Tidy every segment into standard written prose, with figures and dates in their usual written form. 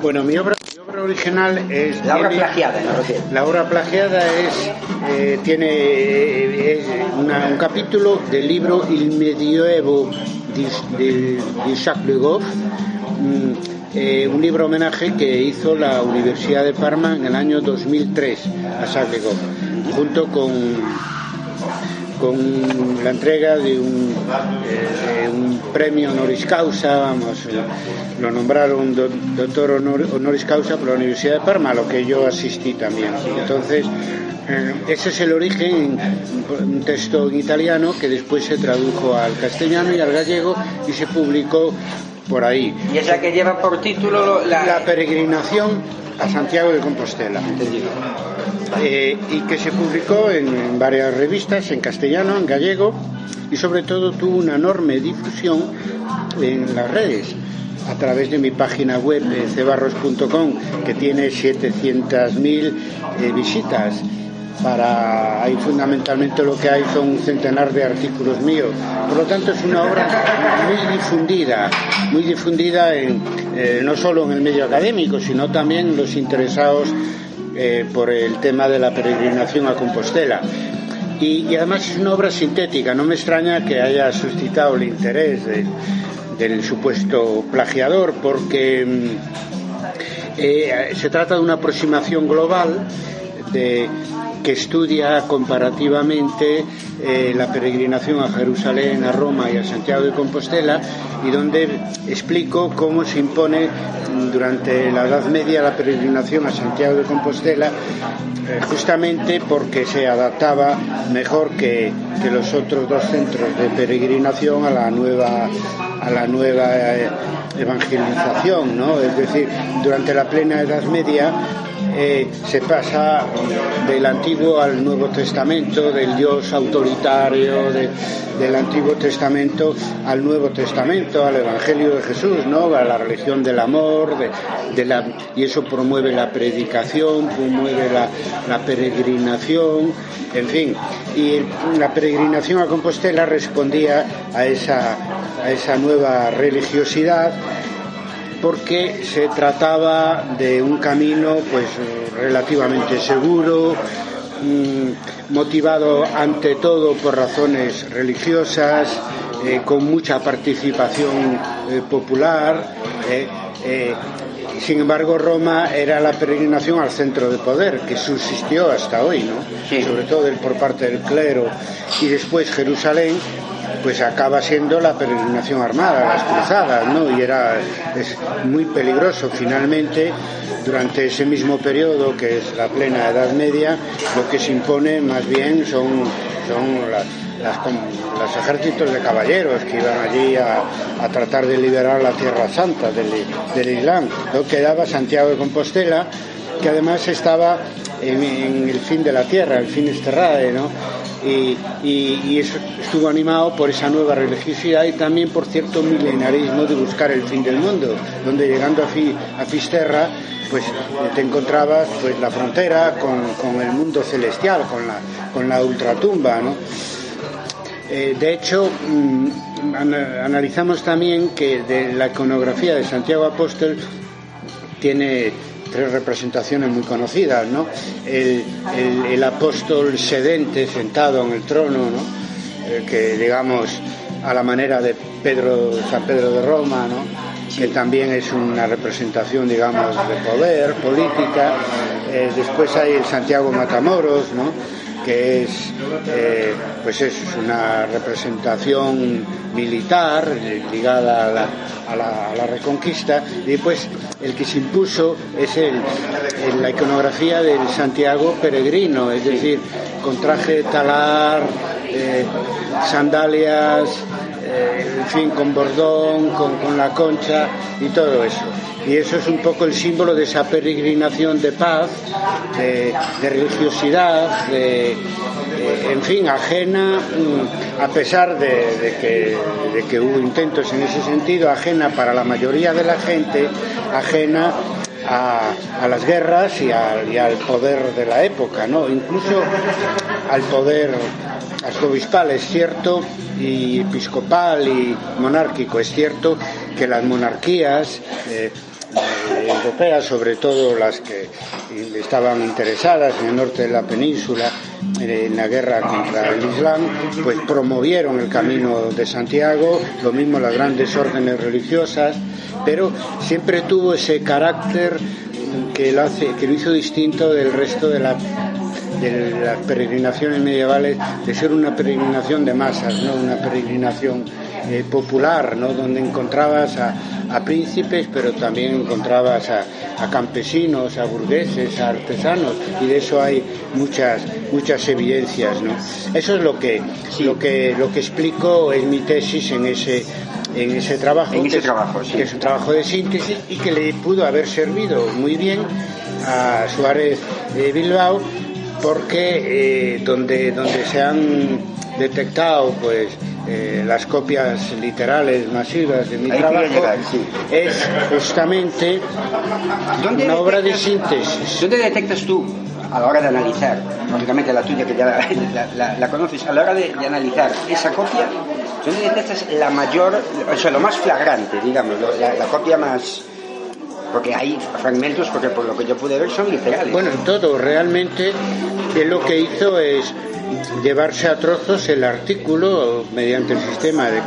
Bueno, mi obra original es... La obra plagiada, ¿no? La obra plagiada tiene un capítulo del libro Il Medioevo de Jacques Le Goff, un libro homenaje que hizo la Universidad de Parma en el año 2003 a Jacques Le Goff, junto con la entrega de un premio honoris causa, lo nombraron doctor honoris causa por la Universidad de Parma, a lo que yo asistí también. Entonces, ese es el origen, un texto en italiano que después se tradujo al castellano y al gallego y se publicó por ahí. Y es la que lleva por título La peregrinación a Santiago de Compostela. Entendido. Y que se publicó en varias revistas, en castellano, en gallego, y sobre todo tuvo una enorme difusión en las redes, a través de mi página web cebarros.com, que tiene 700.000 visitas. Ahí fundamentalmente lo que hay son un centenar de artículos míos. Por lo tanto, es una obra muy difundida no solo en el medio académico, sino también en los interesados por el tema de la peregrinación a Compostela. Y además es una obra sintética. No me extraña que haya suscitado el interés del supuesto plagiador, porque se trata de una aproximación global que estudia comparativamente la peregrinación a Jerusalén, a Roma y a Santiago de Compostela, y donde explico cómo se impone durante la Edad Media la peregrinación a Santiago de Compostela, justamente porque se adaptaba mejor que los otros dos centros de peregrinación a la nueva evangelización, ¿no? Es decir, durante la plena Edad Media se pasa del Antiguo al Nuevo Testamento, del Dios autoritario del Antiguo Testamento al Nuevo Testamento, al Evangelio de Jesús, ¿no? A la religión del amor, y eso promueve la predicación, promueve la peregrinación, en fin. Y la peregrinación a Compostela respondía a esa nueva religiosidad, porque se trataba de un camino pues relativamente seguro, motivado ante todo por razones religiosas, con mucha participación popular. Sin embargo, Roma era la peregrinación al centro de poder, que subsistió hasta hoy, ¿no? Sí. Sobre todo por parte del clero. Y después Jerusalén pues acaba siendo la peregrinación armada, las cruzadas, ¿no? Y es muy peligroso. Finalmente, durante ese mismo periodo, que es la plena Edad Media, lo que se impone más bien son los ejércitos de caballeros que iban allí a tratar de liberar la Tierra Santa del Islam. Luego quedaba Santiago de Compostela, que además estaba en el fin de la tierra, el fin terrae, ¿no? Y eso estuvo animado por esa nueva religiosidad y también por cierto milenarismo de buscar el fin del mundo, donde llegando a Fisterra pues te encontrabas pues la frontera con el mundo celestial, con la ultratumba, ¿no? De hecho, analizamos también que de la iconografía de Santiago Apóstol tiene tres representaciones muy conocidas, ¿no? El apóstol sedente sentado en el trono, ¿no? Que digamos a la manera de San Pedro de Roma, ¿no? Que también es una representación, digamos, de poder, política. Después hay el Santiago Matamoros, ¿no? Que es una representación militar ligada a la reconquista, y pues el que se impuso es la iconografía del Santiago peregrino, es decir, con traje de talar, sandalias, en fin, con bordón, con la concha y todo eso. Y eso es un poco el símbolo de esa peregrinación de paz, de religiosidad, en fin, ajena, a pesar de que hubo intentos en ese sentido, ajena para la mayoría de la gente, ajena a las guerras y al poder de la época, ¿no? Incluso al poder arzobispal, es cierto, y episcopal y monárquico. Es cierto que las monarquías europeas, sobre todo las que estaban interesadas en el norte de la península en la guerra contra el Islam, pues promovieron el Camino de Santiago, lo mismo las grandes órdenes religiosas, pero siempre tuvo ese carácter que lo hizo distinto del resto de las peregrinaciones medievales, de ser una peregrinación de masas, no una peregrinación popular, ¿no? Donde encontrabas a príncipes, pero también encontrabas a campesinos, a burgueses, a artesanos, y de eso hay muchas evidencias, ¿no? Eso es lo que explico en mi tesis en ese trabajo, sí. Que es un trabajo de síntesis y que le pudo haber servido muy bien a Suárez de Bilbao, porque donde se han detectado pues las copias literales masivas de mi trabajo es justamente una obra de síntesis. ¿Dónde detectas tú, a la hora de analizar, lógicamente la tuya que ya la conoces, a la hora de analizar esa copia, dónde detectas la mayor, o sea, lo más flagrante, digamos, la copia más... Porque hay fragmentos, porque por lo que yo pude ver son literales. Bueno, en todo, realmente él lo que hizo es llevarse a trozos el artículo mediante el sistema de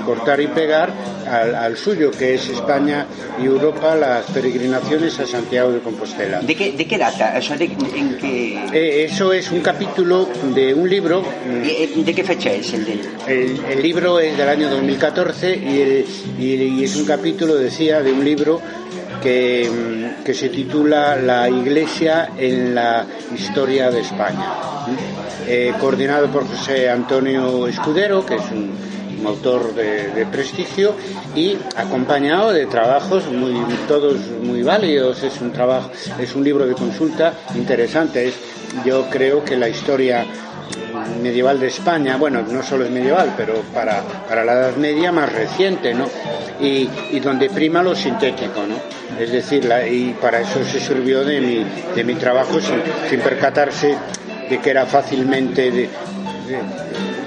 cortar y pegar al suyo, que es España y Europa, las peregrinaciones a Santiago de Compostela. ¿De qué data? O sea, ¿en qué? Eso es un capítulo de un libro. ¿De qué fecha es el de él? El libro es del año 2014 y es un capítulo, decía, de un libro que se titula La Iglesia en la historia de España, coordinado por José Antonio Escudero, que es un autor de prestigio, y acompañado de trabajos todos muy válidos. Es un libro de consulta interesante. Yo creo que la historia medieval de España, bueno, no solo es medieval, pero para la Edad Media más reciente, ¿no? Y donde prima lo sintético, ¿no? Es decir, y para eso se sirvió de mi trabajo sin percatarse de que era fácilmente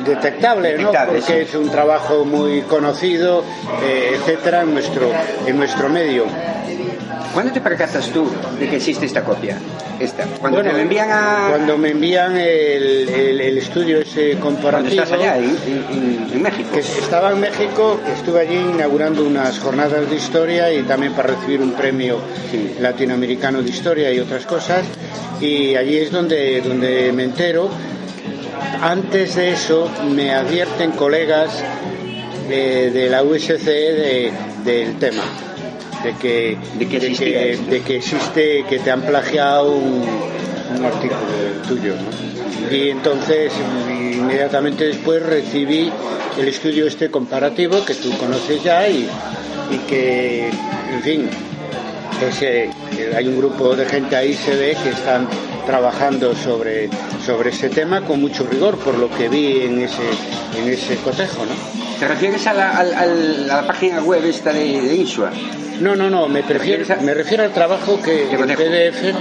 detectable, ¿no? Porque sí, es un trabajo muy conocido, etcétera, en nuestro medio. ¿Cuándo te percatas tú de que existe esta copia? Cuando te lo envían Cuando me envían el estudio ese comparativo. ¿Cuándo estás allá, en México? Que estaba en México, estuve allí inaugurando unas jornadas de historia y también para recibir un premio latinoamericano de historia y otras cosas, y allí es donde me entero. Antes de eso me advierten colegas de la USCE del tema. De que existe, que te han plagiado un artículo tuyo, ¿no? Y entonces inmediatamente después recibí el estudio comparativo que tú conoces ya y que, en fin, hay un grupo de gente ahí, se ve que están trabajando sobre ese tema con mucho rigor, por lo que vi en ese cotejo, ¿no? ¿Te refieres a la página web esta de Insua? No, me refiero al trabajo el PDF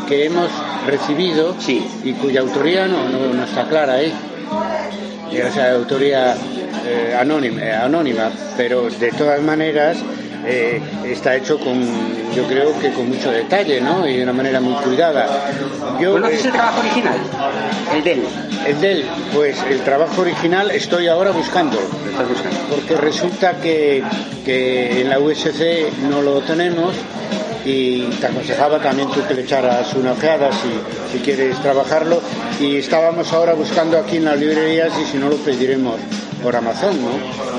que hemos recibido, sí, y cuya autoría no está clara ahí. O sea, autoría anónima, pero de todas maneras está hecho yo creo que con mucho detalle, ¿no? Y de una manera muy cuidada. ¿Conoces el trabajo original? El de él. Pues el trabajo original estoy ahora buscando. Porque resulta que en la USC no lo tenemos, y te aconsejaba también tú que le echaras una ojeada si quieres trabajarlo, y estábamos ahora buscando aquí en las librerías, y si no lo pediremos por Amazon, ¿no?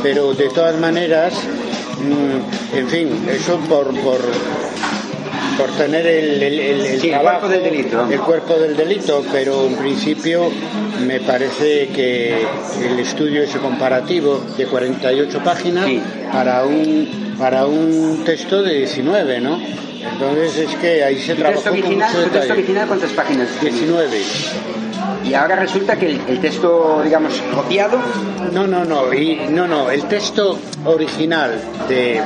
Pero de todas maneras, en fin, eso por tener el trabajo, el cuerpo del delito, pero en principio me parece que el estudio ese comparativo de 48 páginas, sí, para un texto de 19, ¿no? Entonces es que ahí se trabajó con mucho detalle. ¿Tu texto original cuántas páginas? 19. Y ahora resulta que el texto, digamos, copiado... No, el texto original de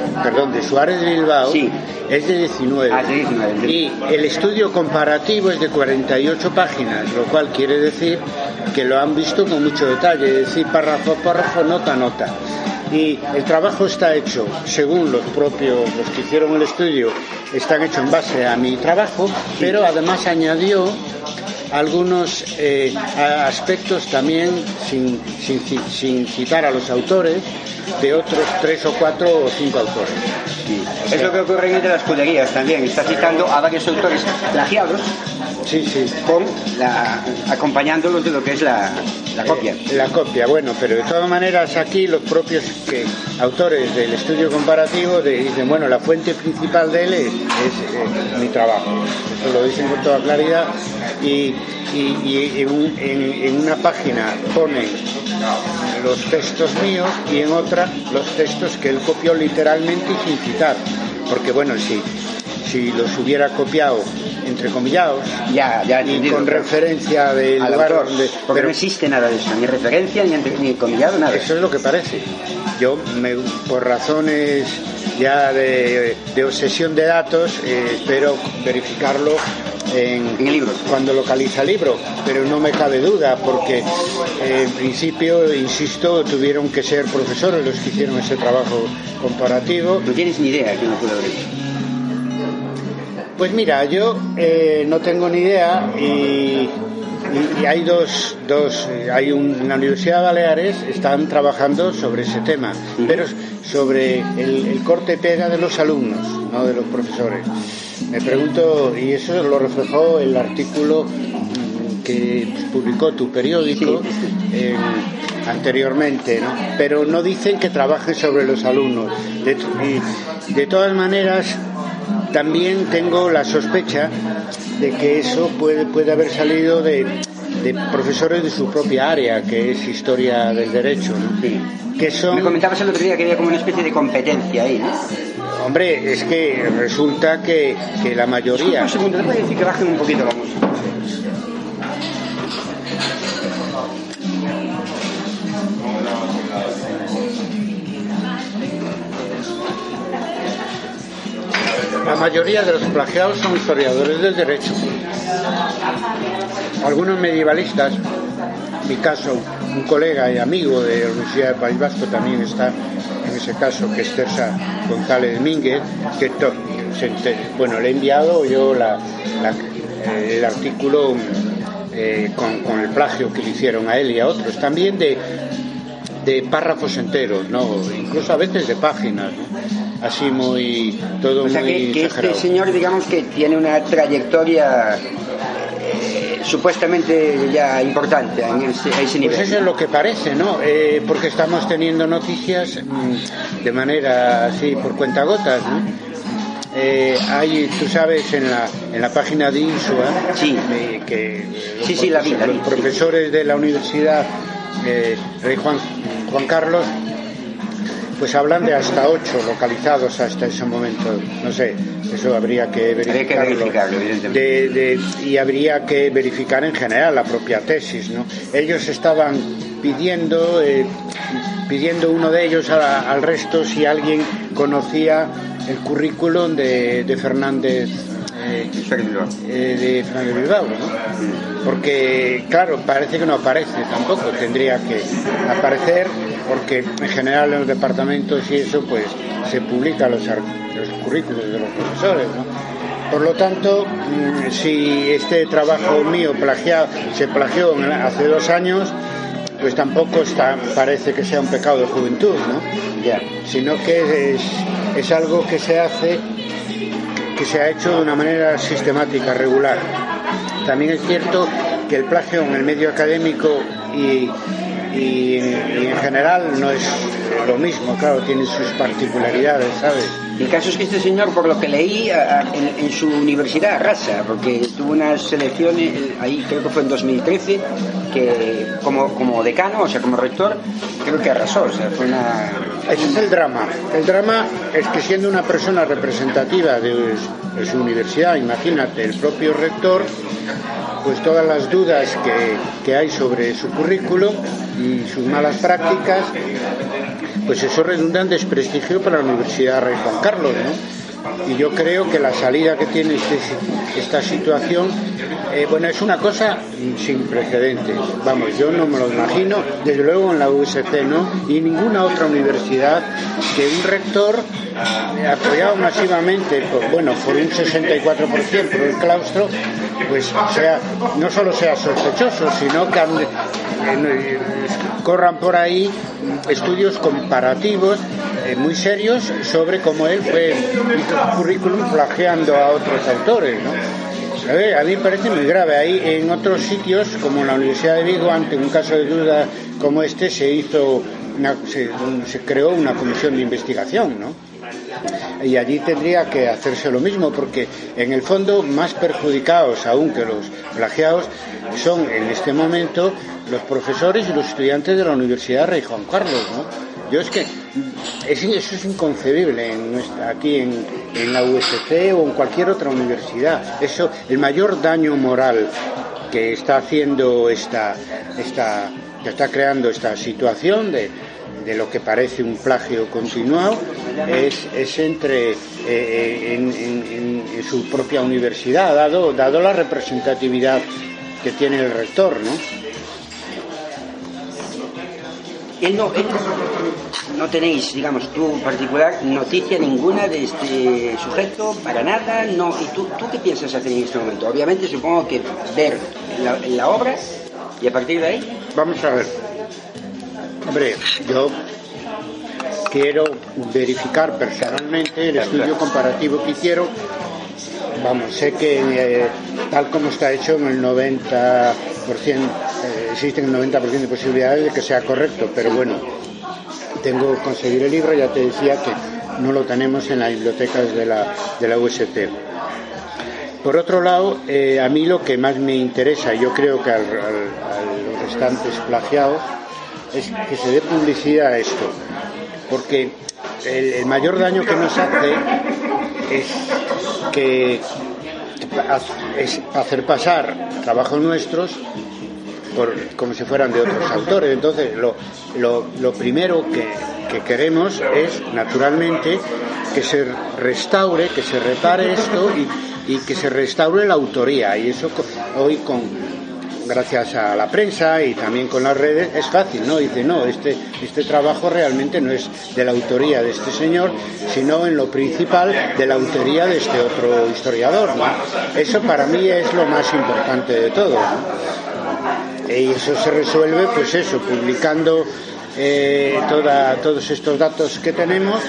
Suárez de Bilbao, sí, es de 19. De 19. Y el estudio comparativo es de 48 páginas, lo cual quiere decir que lo han visto con mucho detalle, es decir, párrafo a párrafo, nota a nota. Y el trabajo está hecho, según los que hicieron el estudio, están hechos en base a mi trabajo, pero además añadió algunos aspectos también, sin citar a los autores, de otros 3 o 4 o 5 autores. Sí. Es lo que ocurre entre las escuderías también. Está citando a varios autores plagiados, acompañándolos de lo que es la copia. La copia, bueno, pero de todas maneras aquí los propios autores del estudio comparativo dicen, bueno, la fuente principal de él es mi trabajo. Eso lo dicen con toda claridad y en una página ponen los textos míos y en otra los textos que él copió literalmente y sin citar, porque bueno, si los hubiera copiado entrecomillados y con referencia del lugar donde, porque no existe nada de eso, ni referencia ni entrecomillado, nada. Eso es lo que parece. Yo por razones ya de obsesión de datos espero verificarlo en el libro, cuando localiza el libro, pero no me cabe duda porque en principio, insisto, tuvieron que ser profesores los que hicieron ese trabajo comparativo. No tienes ni idea quién lo pudo haber hecho. Pues mira, yo no tengo ni idea y hay en la Universidad de Baleares están trabajando sobre ese tema, pero sobre el corte-pega de los alumnos, no de los profesores. Me pregunto, y eso lo reflejó el artículo que publicó tu periódico anteriormente, ¿no? Pero no dicen que trabajen sobre los alumnos. De todas maneras, también tengo la sospecha de que eso puede haber salido de profesores de su propia área, que es historia del derecho, ¿no? Sí. Que son... Me comentabas el otro día que había como una especie de competencia ahí, ¿no? Hombre, es que resulta que la mayoría... Disculpa un segundo, ¿le puedes decir que bajen un poquito la música? La mayoría de los plagiados son historiadores del derecho. Algunos medievalistas, en mi caso, un colega y amigo de la Universidad del País Vasco también está en ese caso, que es Teresa González Mínguez, que le he enviado yo el artículo con el plagio que le hicieron a él y a otros, también de párrafos enteros, ¿no? Incluso a veces de páginas, ¿no? Así todo muy que exagerado. Este señor, digamos que tiene una trayectoria supuestamente ya importante a ese nivel. Pues eso es lo que parece, ¿no? Porque estamos teniendo noticias de manera así por cuentagotas, ¿no? Hay, tú sabes, en la página de Insua, los profesores de la Universidad Rey Juan Carlos, pues hablan de hasta 8 localizados hasta ese momento. No sé, eso habría que verificarlo, evidentemente. Y habría que verificar en general la propia tesis, ¿no? Ellos estaban pidiendo uno de ellos al resto si alguien conocía el currículum de Fernández de Fernández Bilbao, ¿no? Porque claro, parece que no aparece tampoco, tendría que aparecer, porque en general en los departamentos y eso pues se publican los currículos de los profesores, ¿no? Por lo tanto, si este trabajo mío se plagió hace 2 años, pues tampoco parece que sea un pecado de juventud, ¿no? Ya. Sino que es algo que se ha hecho de una manera sistemática, regular. También es cierto que el plagio en el medio académico y en general no es lo mismo, claro, tiene sus particularidades, ¿sabes? El caso es que este señor, por lo que leí, en su universidad arrasa, porque tuvo unas selecciones, ahí creo que fue en 2013, que como decano, o sea, como rector, creo que arrasó, o sea, fue una... Ese es el drama. El drama es que siendo una persona representativa de su universidad, imagínate, el propio rector, pues todas las dudas que hay sobre su currículum y sus malas prácticas, pues eso redunda en desprestigio para la Universidad Rey Juan Carlos, ¿no? Y yo creo que la salida que tiene esta situación, bueno, es una cosa sin precedentes. Vamos, yo no me lo imagino, desde luego en la USC no, y en ninguna otra universidad, que un rector apoyado masivamente por un 64% por el claustro, pues no solo sea sospechoso, sino que corran por ahí estudios comparativos muy serios sobre cómo él hizo su currículum plagiando a otros autores, ¿no? A mí me parece muy grave. Ahí en otros sitios, como en la Universidad de Vigo, ante un caso de duda como este, se creó una comisión de investigación, ¿no? Y allí tendría que hacerse lo mismo, porque en el fondo más perjudicados aún que los plagiados son en este momento los profesores y los estudiantes de la Universidad Rey Juan Carlos, ¿no? Yo es que eso es inconcebible aquí en la USC o en cualquier otra universidad. El mayor daño moral que está haciendo que está creando esta situación de lo que parece un plagio continuado es en su propia universidad, dado la representatividad que tiene el rector, ¿no? No tenéis, digamos, tú en particular, noticia ninguna de este sujeto, para nada, no. ¿Y tú qué piensas hacer en este momento? Obviamente supongo que ver la obra y a partir de ahí... Vamos a ver. Hombre, yo quiero verificar personalmente el estudio comparativo que quiero. Vamos, sé que tal como está hecho en el 90%, existen el 90% de posibilidades de que sea correcto, pero bueno, tengo que conseguir el libro. Ya te decía que no lo tenemos en las bibliotecas de la UST. Por otro lado, a mí lo que más me interesa, yo creo que a los restantes plagiados, es que se dé publicidad a esto, porque el mayor daño que nos hace es hacer pasar trabajos nuestros como si fueran de otros autores. Entonces lo primero que queremos es, naturalmente, que se restaure, que se repare esto y que se restaure la autoría. Y eso hoy, gracias a la prensa y también con las redes, es fácil, ¿no? Dice, no, este trabajo realmente no es de la autoría de este señor, sino en lo principal de la autoría de este otro historiador, ¿no? Eso para mí es lo más importante de todo, ¿no? Y eso se resuelve, pues eso, publicando todos estos datos que tenemos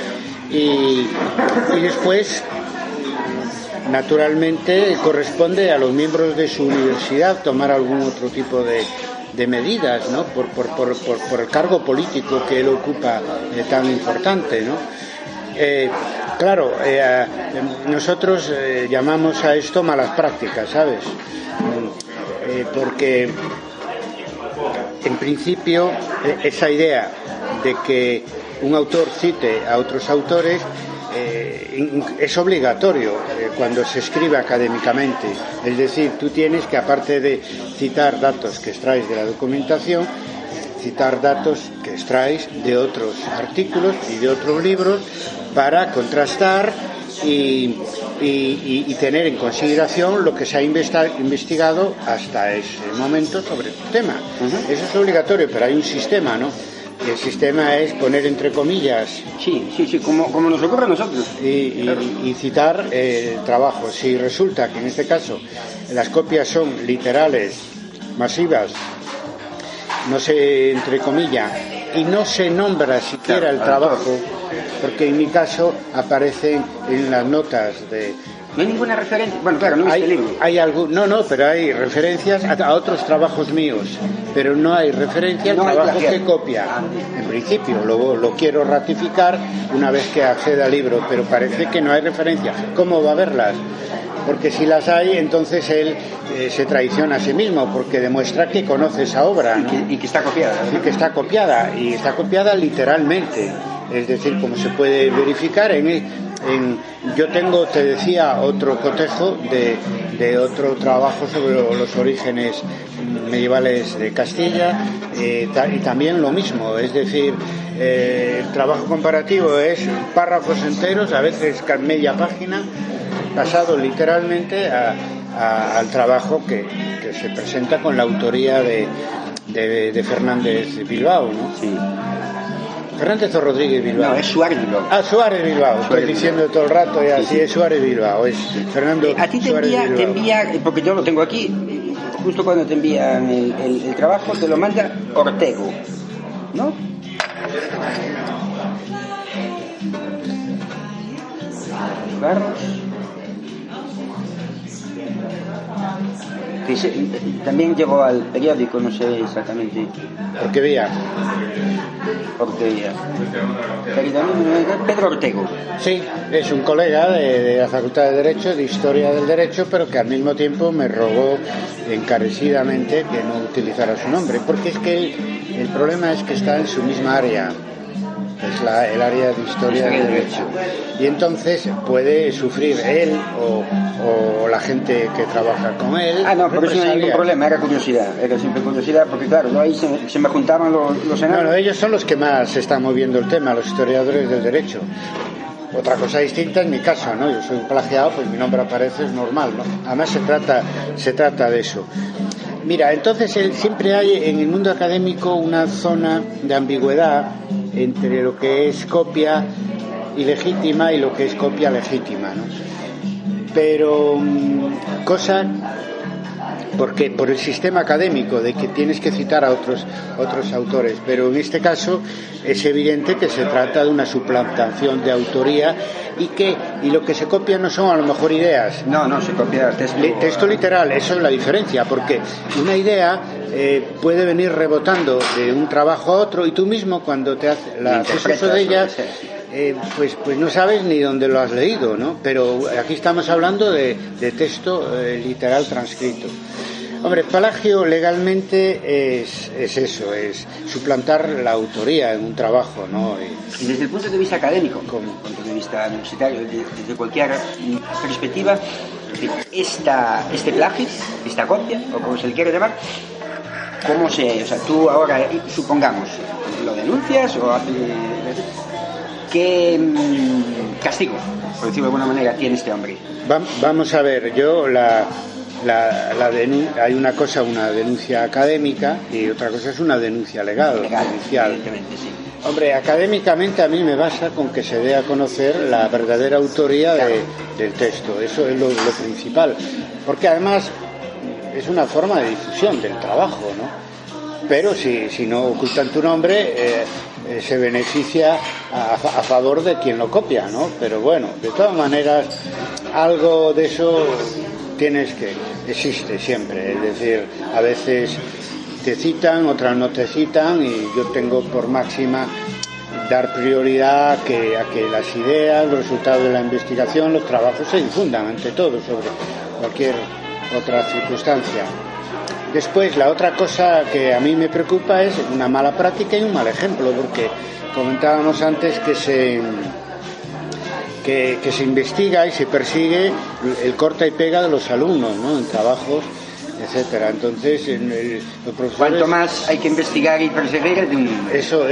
y después, naturalmente, corresponde a los miembros de su universidad tomar algún otro tipo de medidas, ¿no? Por el cargo político que él ocupa, tan importante, ¿no? Claro, nosotros llamamos a esto malas prácticas, ¿sabes? Porque en principio esa idea de que un autor cite a otros autores es obligatorio cuando se escribe académicamente. Es decir, tú tienes que, aparte de citar datos que extraes de la documentación, citar datos que extraes de otros artículos y de otros libros para contrastar y tener en consideración lo que se ha investigado hasta ese momento sobre el tema. Eso es obligatorio, pero hay un sistema, ¿no? Y el sistema es poner entre comillas. Sí, como nos ocurre a nosotros. Y citar trabajo. Si resulta que en este caso las copias son literales, masivas, no se entrecomilla y no se nombra siquiera el trabajo, porque en mi caso aparecen en las notas de... No hay ninguna referencia. Bueno, claro, no es el libro. Pero hay referencias a otros trabajos míos, pero no hay referencia al trabajo que copia. En principio, lo quiero ratificar una vez que acceda al libro, pero parece que no hay referencia. ¿Cómo va a haberlas? Porque si las hay, entonces él se traiciona a sí mismo, porque demuestra que conoce esa obra, ¿no? Y que está copiada. Y que está copiada, y está copiada literalmente. Es decir, como se puede verificar yo tengo, te decía, otro cotejo de otro trabajo sobre los orígenes medievales de Castilla, y también lo mismo, es decir, el trabajo comparativo es párrafos enteros, a veces media página, pasado literalmente al trabajo que se presenta con la autoría de Fernández Bilbao, ¿no? Sí. Fernández o Rodríguez Bilbao. No, es Suárez Bilbao. Ah, Suárez Bilbao. Estoy diciendo todo el rato ya, sí, es Suárez Bilbao. Es Fernando. A ti te envía, porque yo lo tengo aquí, justo cuando te envían el trabajo, te lo manda Ortego, ¿no? Barros. Que también llegó al periódico, no sé exactamente. ¿Por qué vía? Pedro Ortego. Sí, es un colega de la Facultad de Derecho, de Historia del Derecho, pero que al mismo tiempo me rogó encarecidamente que no utilizara su nombre, porque es que el problema es que está en su misma área. Es el área de Historia del Derecho, y entonces puede sufrir él o la gente que trabaja con él. No, por eso no hay ningún problema, era siempre curiosidad, porque claro, ahí se me juntaban los enanos. No, ellos son los que más están moviendo el tema, los historiadores del derecho. Otra cosa distinta en mi caso, ¿no? Yo soy un plagiado, pues mi nombre aparece, es normal, ¿no? Además se trata de eso. Mira, entonces siempre hay en el mundo académico una zona de ambigüedad entre lo que es copia ilegítima y lo que es copia legítima, ¿no? Pero cosa porque por el sistema académico de que tienes que citar a otros autores, pero en este caso es evidente que se trata de una suplantación de autoría y lo que se copia no son a lo mejor ideas. No, se copia texto literal, eso es la diferencia, porque una idea puede venir rebotando de un trabajo a otro y tú mismo cuando te haces uso de ella pues no sabes ni dónde lo has leído, ¿no? Pero aquí estamos hablando de texto literal transcrito. Hombre, plagio legalmente es eso, es suplantar la autoría en un trabajo, ¿no? Y desde el punto de vista académico, desde el punto de vista universitario, desde cualquier perspectiva, este plagio, esta copia, o como se le quiere llamar, ¿cómo o sea, tú ahora, supongamos, lo denuncias o haces... ¿Qué castigo, por decirlo de alguna manera, tiene este hombre? Vamos a ver, yo hay una cosa, una denuncia académica, y otra cosa es una denuncia legal, judicial. Evidentemente, sí. Hombre, académicamente a mí me basta con que se dé a conocer la verdadera autoría del texto, eso es lo principal, porque además es una forma de difusión del trabajo, ¿no? Pero si no ocultan tu nombre, se beneficia a favor de quien lo copia, ¿no? Pero bueno, de todas maneras, algo de eso existe siempre, es decir, a veces te citan, otras no te citan, y yo tengo por máxima dar prioridad a que las ideas, los resultados de la investigación, los trabajos se difundan ante todo sobre cualquier otra circunstancia. Después, la otra cosa que a mí me preocupa es una mala práctica y un mal ejemplo, porque comentábamos antes que se investiga y se persigue el corta y pega de los alumnos, ¿no? En trabajos, etcétera. Entonces, los profesores... Cuanto más hay que investigar y perseguir de un... Eso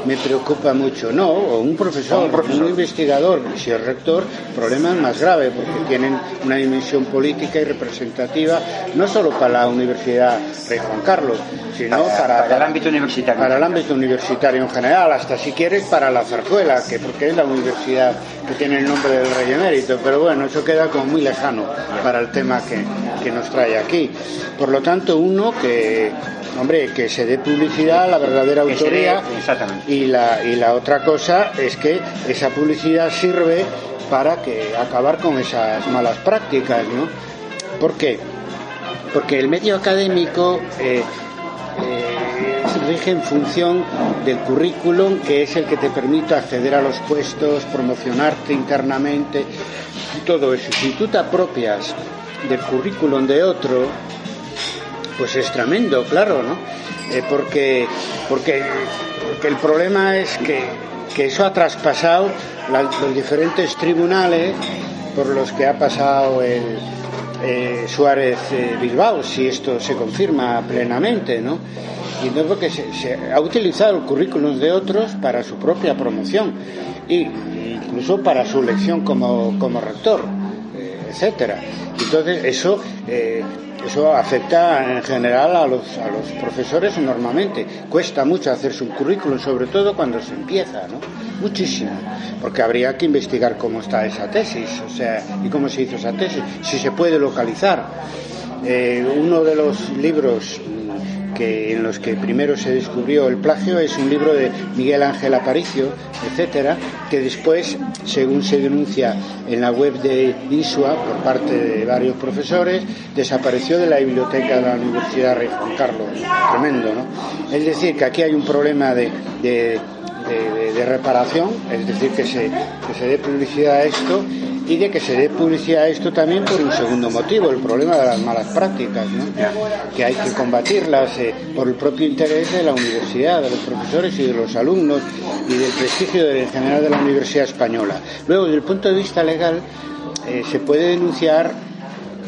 me preocupa mucho. No, o un profesor, un investigador, si es rector, el problema es más grave, porque tienen una dimensión política y representativa, no solo para la Universidad Rey Juan Carlos, sino para el ámbito universitario. Para el ámbito universitario en general, hasta si quieres para la Zarzuela, porque es la universidad que tiene el nombre del Rey Emérito, pero bueno, eso queda como muy lejano para el tema que nos trae aquí. Por lo tanto, que se dé publicidad a la verdadera autoría, y la otra cosa es que esa publicidad sirve para acabar con esas malas prácticas, ¿no? ¿Por qué? Porque el medio académico rige en función del currículum, que es el que te permite acceder a los puestos, promocionarte internamente, todo eso. Si tú te apropias del currículum de otro, pues es tremendo, claro, ¿no? Porque el problema es que eso ha traspasado los diferentes tribunales por los que ha pasado Suárez Bilbao, si esto se confirma plenamente, ¿no? Y no, porque se ha utilizado el currículum de otros para su propia promoción e incluso para su elección como rector, etcétera. Entonces eso afecta en general a los profesores normalmente. Cuesta mucho hacerse un currículum, sobre todo cuando se empieza, ¿no? Muchísimo, porque habría que investigar cómo está esa tesis, o sea, y cómo se hizo esa tesis, si se puede localizar. Uno de los libros en los que primero se descubrió el plagio es un libro de Miguel Ángel Aparicio, etcétera, que después, según se denuncia en la web de INSUA por parte de varios profesores, desapareció de la biblioteca de la Universidad Rey Juan Carlos. Tremendo, ¿no? Es decir, que aquí hay un problema de reparación, es decir, que se dé publicidad a esto, y de que se dé publicidad a esto también por un segundo motivo, el problema de las malas prácticas, ¿no? Que hay que combatirlas por el propio interés de la universidad, de los profesores y de los alumnos y del prestigio en general de la Universidad Española. Luego, desde el punto de vista legal, se puede denunciar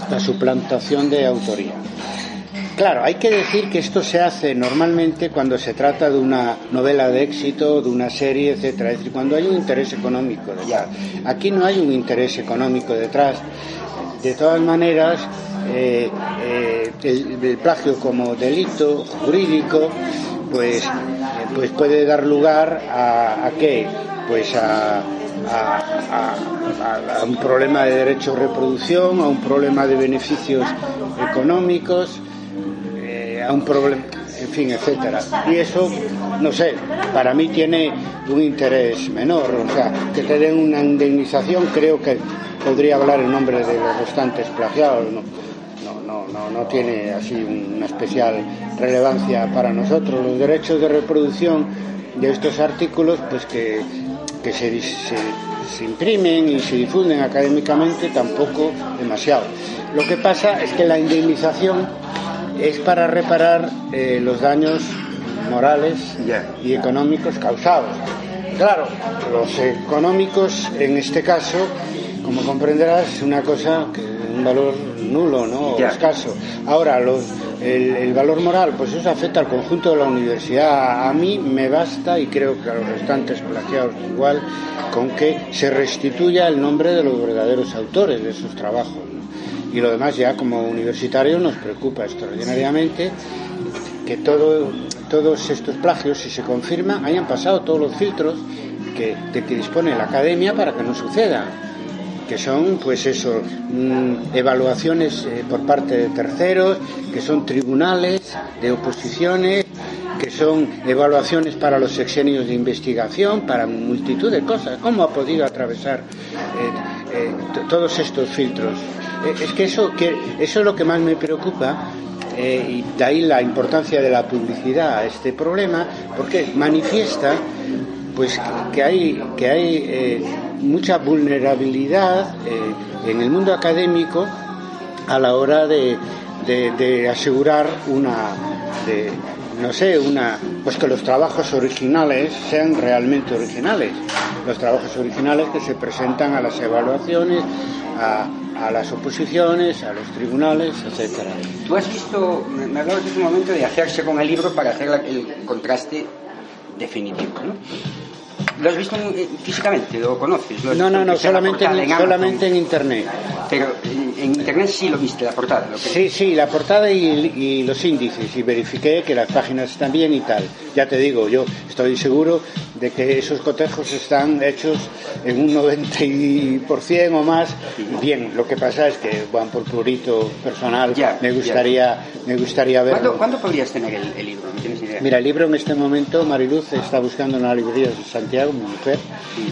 la suplantación de autoría. Claro, hay que decir que esto se hace normalmente cuando se trata de una novela de éxito, de una serie, etcétera, es decir, cuando hay un interés económico detrás. Aquí no hay un interés económico detrás. De todas maneras, el plagio como delito jurídico, pues puede dar lugar a ¿qué? Pues a un problema de derecho de reproducción, a un problema de beneficios económicos, a un problema, en fin, etcétera. Y eso, no sé, para mí tiene un interés menor, o sea, que te den una indemnización, creo que podría hablar en nombre de los restantes plagiados, no tiene así una especial relevancia para nosotros. Los derechos de reproducción de estos artículos, pues que se imprimen y se difunden académicamente, tampoco demasiado. Lo que pasa es que la indemnización es para reparar los daños morales y económicos causados. Claro, los económicos en este caso, como comprenderás, es una cosa que un valor nulo, ¿no? O escaso. Ahora, el valor moral, pues eso afecta al conjunto de la universidad. A mí me basta, y creo que a los restantes plagiados igual, con que se restituya el nombre de los verdaderos autores de esos trabajos, ¿no? Y lo demás, ya como universitarios, nos preocupa extraordinariamente que todos estos plagios, si se confirman, hayan pasado todos los filtros de que dispone la academia para que no suceda, que son, pues eso, evaluaciones por parte de terceros, que son tribunales de oposiciones, que son evaluaciones para los sexenios de investigación, para multitud de cosas. ¿Cómo ha podido atravesar todos estos filtros? Es que eso es lo que más me preocupa, y de ahí la importancia de la publicidad a este problema, porque manifiesta pues que hay mucha vulnerabilidad en el mundo académico a la hora de asegurar pues que los trabajos originales sean realmente originales, los trabajos originales que se presentan a las evaluaciones, a las oposiciones, a los tribunales, etcétera. Tú has visto, me hablabas en un momento de hacerse con el libro para hacer el contraste definitivo, ¿no? ¿Lo has visto físicamente? ¿Lo conoces? No, solamente en internet. Pero en internet sí lo viste, la portada. Sí, la portada y los índices, y verifiqué que las páginas están bien y tal. Ya te digo, yo estoy seguro de que esos cotejos están hechos en un 90% o más bien. Lo que pasa es que, bueno, por purito personal, me gustaría verlo. ¿Cuándo podrías tener el libro? ¿No tienes idea? Mira, el libro en este momento Mariluz está buscando en las librerías de Santiago, mi mujer,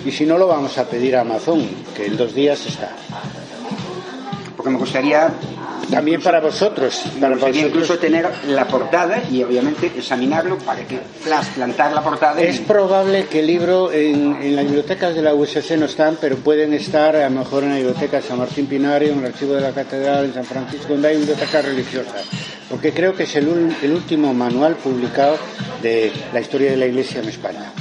y si no, lo vamos a pedir a Amazon, que en 2 días está. Porque me gustaría también para vosotros, incluso tener la portada y obviamente examinarlo para que plantar la portada. Es probable que el libro en las bibliotecas de la USC no están, pero pueden estar a lo mejor en la biblioteca de San Martín Pinario, en el archivo de la Catedral en San Francisco, donde hay bibliotecas religiosas, porque creo que es el último manual publicado de la historia de la Iglesia en España.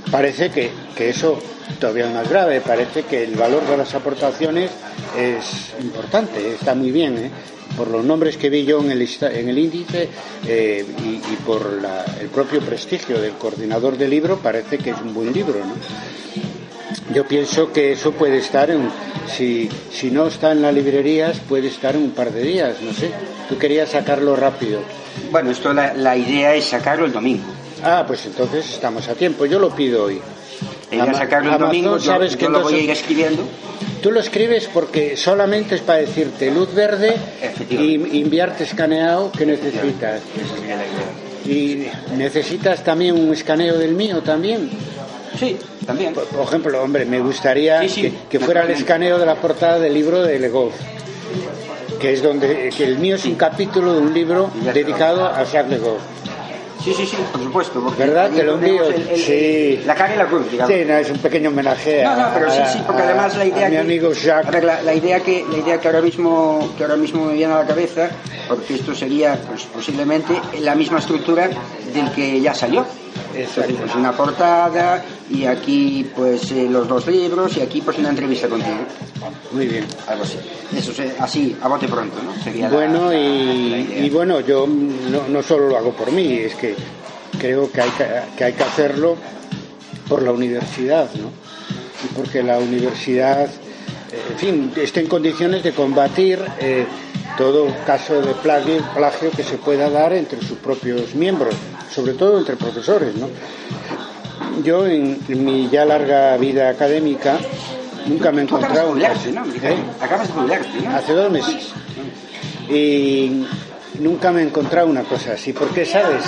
parece que eso todavía es más grave, parece que el valor de las aportaciones es importante, está muy bien, por los nombres que vi yo en el índice y por el propio prestigio del coordinador del libro, parece que es un buen libro, ¿no? Yo pienso que eso puede estar si no está en las librerías, puede estar en un par de días, no sé. Tú querías sacarlo rápido. Bueno, esto la idea es sacarlo el domingo. Ah, pues entonces estamos a tiempo. Yo lo pido hoy. Sacarlo el domingo, sabes que yo lo voy a ir escribiendo. Tú lo escribes porque solamente es para decirte luz verde y enviarte escaneado que necesitas. Y necesitas también un escaneo del mío también. Sí, también. Por ejemplo, hombre, me gustaría que fuera el escaneo de la portada del libro de Le Goff, que es que el mío es un capítulo de un libro dedicado a Jacques Le Goff. Sí, por supuesto. ¿Verdad? Te lo envío. Sí. La cara y la cruz, digamos. Sí, no, es un pequeño homenaje pero sí, porque además la idea a mi amigo Jacques. A ver, la idea que ahora mismo me viene a la cabeza, porque esto sería pues posiblemente la misma estructura del que ya salió. Exacto. Pues una portada y aquí pues los dos libros y aquí pues una entrevista contigo. Muy bien. Algo así. Eso así, a bote pronto, ¿no? Sería bueno, y bueno, yo no solo lo hago por mí, es que creo que hay que hacerlo por la universidad, ¿no? Y porque la universidad, en fin, está en condiciones de combatir todo caso de plagio que se pueda dar entre sus propios miembros, sobre todo entre profesores, ¿no? Yo en mi ya larga vida académica nunca me he encontrado Acabas de jubilarte, ¿no? Hace 2 meses. Y nunca me he encontrado una cosa así, porque, ¿sabes?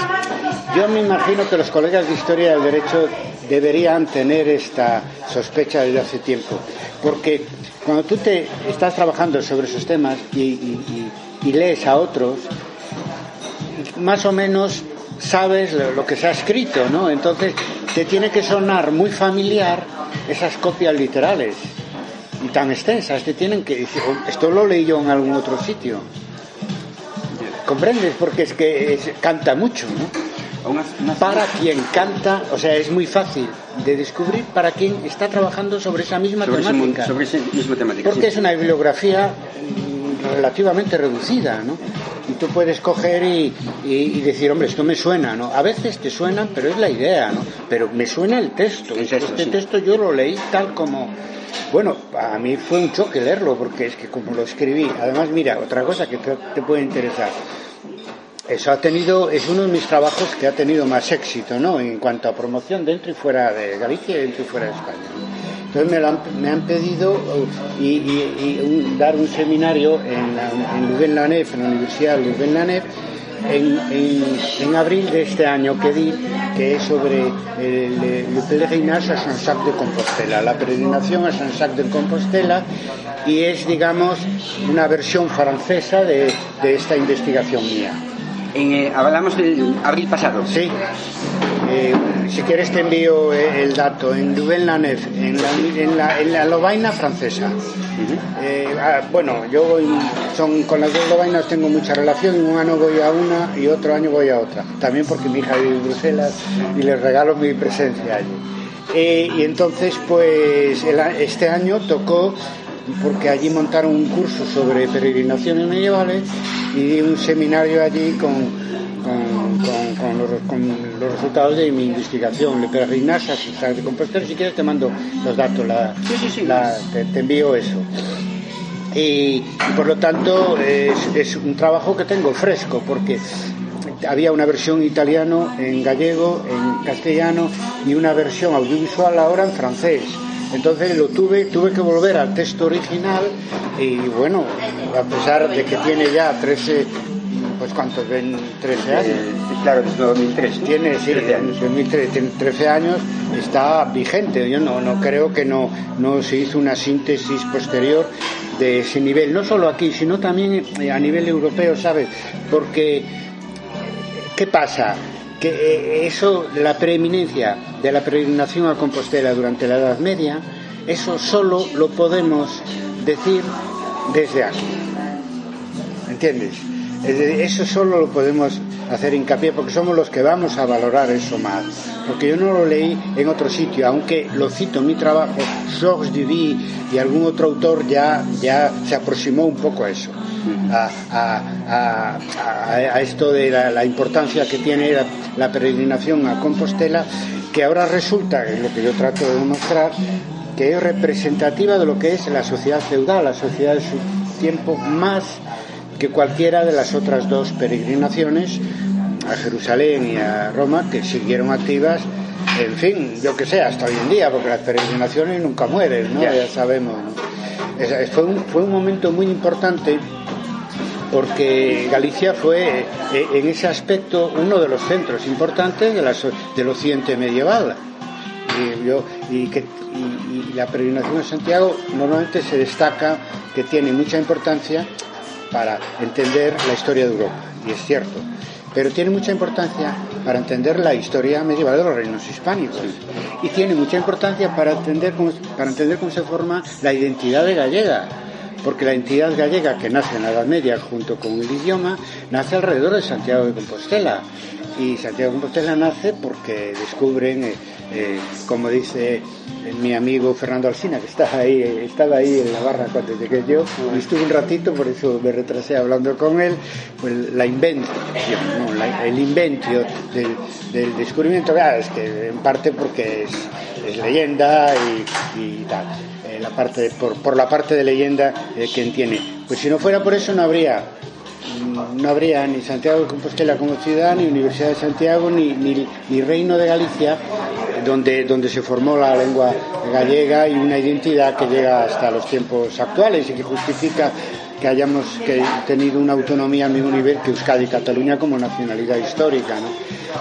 Yo me imagino que los colegas de Historia del Derecho deberían tener esta sospecha desde hace tiempo, porque cuando tú estás trabajando sobre esos temas y lees a otros, más o menos sabes lo que se ha escrito, ¿no? Entonces te tiene que sonar muy familiar esas copias literales y tan extensas. Te tienen que decir, esto lo leí yo en algún otro sitio. ¿Comprendes? Porque es que canta mucho, ¿no? Para quien canta, o sea, es muy fácil de descubrir para quien está trabajando sobre esa misma temática. Sobre esa misma temática. Porque es una bibliografía relativamente reducida, ¿no? Y tú puedes coger y decir, hombre, esto me suena, ¿no? A veces te suenan, pero es la idea, ¿no? Pero me suena el texto. Texto yo lo leí tal como... Bueno, a mí fue un choque leerlo, porque es que como lo escribí... Además, mira, otra cosa que te puede interesar. Eso es uno de mis trabajos que ha tenido más éxito, ¿no? En cuanto a promoción dentro y fuera de Galicia y dentro y fuera de España, ¿no? Entonces me han pedido dar un seminario en Louvain-la-Neuve, en la Universidad de Louvain-la-Neuve, en abril de este año que es sobre le pèlerinage a Saint-Jacques de Compostela, la peregrinación a Saint-Jacques de Compostela, y es, digamos, una versión francesa de esta investigación mía. Hablamos del abril pasado. Sí. Si quieres te envío el dato. En Louvain-la-Neuve, en la Lovaina francesa. Bueno, yo con las dos Lovainas tengo mucha relación. Un año voy a una y otro año voy a otra. También porque mi hija vive en Bruselas y les regalo mi presencia allí. Y entonces, pues, este año tocó, porque allí montaron un curso sobre peregrinaciones medievales y di un seminario allí con los resultados de mi investigación, Le Pèlerinage a Saint-Jacques de Compostela. Si quieres te mando los datos, te envío eso. Y por lo tanto es un trabajo que tengo fresco, porque había una versión en italiano, en gallego, en castellano y una versión audiovisual ahora en francés. Entonces tuve que volver al texto original y bueno, a pesar de que tiene ya 13, pues ¿cuántos ven? 13 años. Claro, desde 2003. Tiene 13 años. 2003, tiene 13 años, está vigente. Yo no creo que no se hizo una síntesis posterior de ese nivel, no solo aquí, sino también a nivel europeo, ¿sabes? Porque, ¿qué pasa? Que eso, la preeminencia de la peregrinación a Compostela durante la Edad Media, eso solo lo podemos decir desde aquí. ¿Entiendes? Eso solo lo podemos hacer hincapié porque somos los que vamos a valorar eso más. Porque yo no lo leí en otro sitio, aunque lo cito en mi trabajo, Georges Duby y algún otro autor ya se aproximó un poco a eso, a esto de la importancia que tiene la peregrinación a Compostela, que ahora resulta, es lo que yo trato de demostrar, que es representativa de lo que es la sociedad feudal, la sociedad de su tiempo, más que cualquiera de las otras dos peregrinaciones a Jerusalén y a Roma, que siguieron activas, en fin, yo que sé, hasta hoy en día, porque las peregrinaciones nunca mueren, ¿no? Ya sabemos, ¿no? Fue un momento muy importante, porque Galicia fue en ese aspecto uno de los centros importantes del occidente medieval. Y la peregrinación a Santiago normalmente se destaca que tiene mucha importancia para entender la historia de Europa, y es cierto, pero tiene mucha importancia para entender la historia medieval de los reinos hispánicos, y tiene mucha importancia para entender cómo se forma la identidad gallega, porque la identidad gallega, que nace en la Edad Media junto con el idioma, nace alrededor de Santiago de Compostela, y Santiago de Compostela nace porque descubren, como dice mi amigo Fernando Alsina, que estaba ahí en la barra cuando llegué yo, y estuve un ratito, por eso me retrasé hablando con él, pues el inventio del descubrimiento, claro, es que en parte porque es leyenda y tal, por la parte de leyenda que tiene. Pues si no fuera por eso no habría ni Santiago de Compostela como ciudad, ni Universidad de Santiago, ni Reino de Galicia, donde se formó la lengua gallega y una identidad que llega hasta los tiempos actuales y que justifica que hayamos tenido una autonomía al mismo nivel que Euskadi y Cataluña como nacionalidad histórica, ¿no?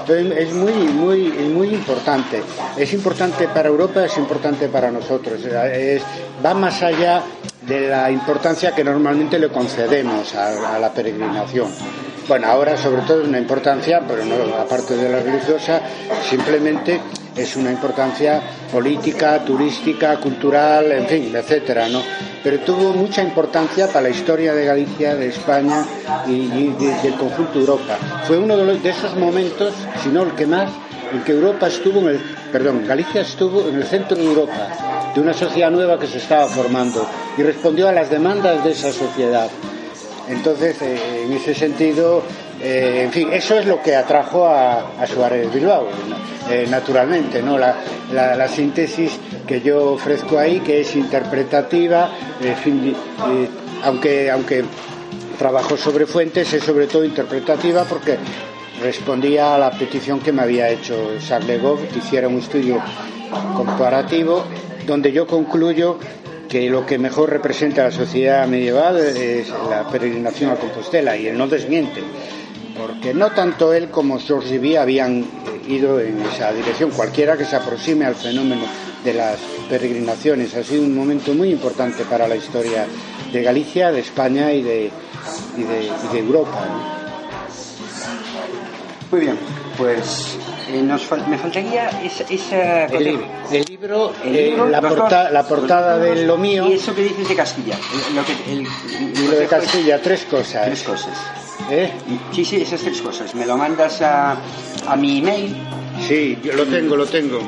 Entonces es muy importante. Es importante para Europa, es importante para nosotros. Va más allá de la importancia que normalmente le concedemos a la peregrinación. Bueno, ahora sobre todo es una importancia, pero no aparte de la religiosa, simplemente es una importancia política, turística, cultural, en fin, etcétera, ¿no? Pero tuvo mucha importancia para la historia de Galicia, de España y del conjunto de Europa. Fue uno de esos momentos, si no el que más, en que Galicia estuvo en el centro de Europa, de una sociedad nueva que se estaba formando y respondió a las demandas de esa sociedad. Entonces, en ese sentido, en fin, eso es lo que atrajo a Suárez Bilbao, naturalmente, ¿no? La síntesis que yo ofrezco ahí, que es interpretativa, en fin, aunque trabajo sobre fuentes, es sobre todo interpretativa porque respondía a la petición que me había hecho Charles Le Goff, que hiciera un estudio comparativo, donde yo concluyo que lo que mejor representa a la sociedad medieval es la peregrinación a Compostela, y él no desmiente, porque no tanto él como Georges Duby habían ido en esa dirección. Cualquiera que se aproxime al fenómeno de las peregrinaciones ha sido un momento muy importante para la historia de Galicia, de España y de Europa, ¿no? Muy bien, pues me faltaría esa el libro, la portada de Lo Mío. Y eso que dices de Castilla. El libro de Castilla, tres cosas. Sí, esas tres cosas. Me lo mandas a mi email. Sí, yo lo tengo.